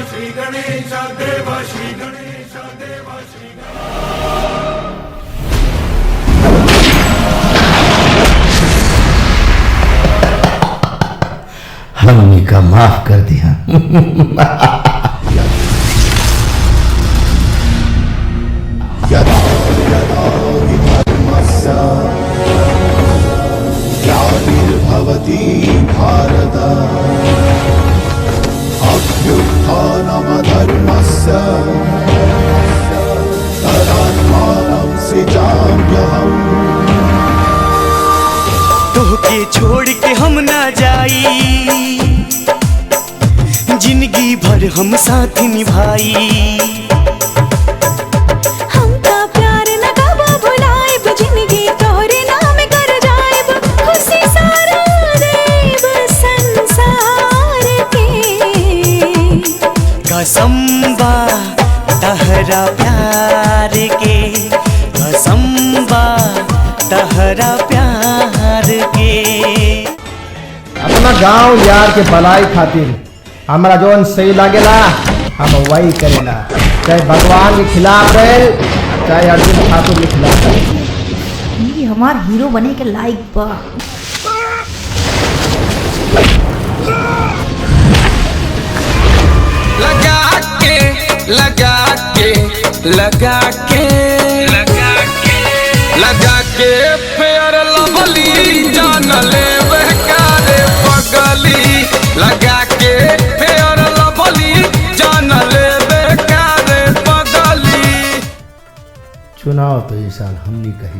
श्री गणेश देव श्री गणेश देव श्री हमने का माफ कर दिया। ग्लानिर्भवति भारत अभ्युत्थानमधर्मस्य तदात्मानं सृजाम्यहम्। तोहके छोड़ के हम ना जाई, जिंदगी भर हम साथ निभाई। हमका प्यार न कबो भुलाएब, जिंदगी तोहरे नाम कर जाएब। खुशी सारा देव संसार के, कसम बा तहरा प्यार के, कसम बा तहरा प्यार के। अपना गांव यार के भलाई खातिर हमारा जोन सही लागेला हम वही करेला, चाहे भगवान के खिलाफ रहे चाहे अर्जुन ठाकुर के खिलाफ रहे। ये हमार हीरो बने के लायक बा। लगा के लगा के लगा के लगा के लगा के फेयर लवली जान ले बहकारे पगली। लगा के फेयर लवली जान ले बहकारे पगली। चुनाव तो इस साल हमने कही।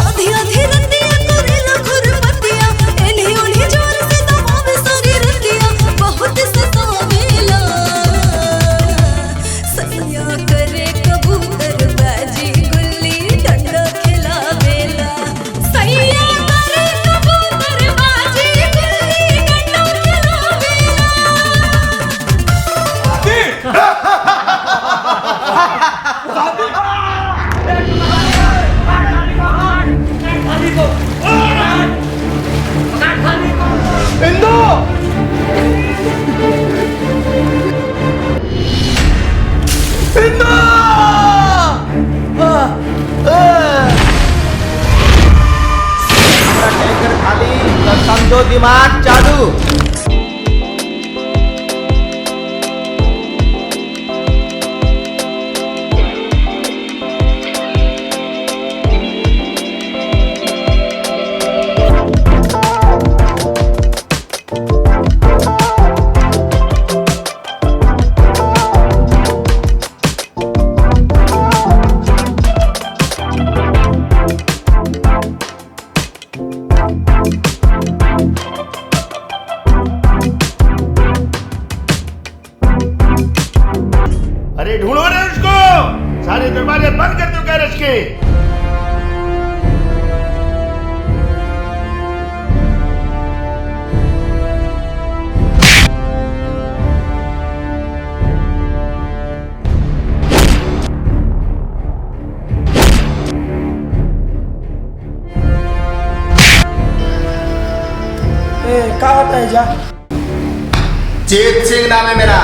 आधी आधी रंदिया करेला खुरपतिया, एली ओली जोर से दबावे सारी रंदिया। बहुत सतावेला सैया करे कबूतर बाजी गुल्ली डंडा खिलावेला। सैया करे कबूतर बाजी गुल्ली डंडा खिलावेला। टैंकर खाली तो समझो दिमाग चालू। अरे ढूंढो रे उसको, सारे दरवाजे बंद कर दो गैरेज के। क्या होता है जा? चेत सिंह नाम है मेरा।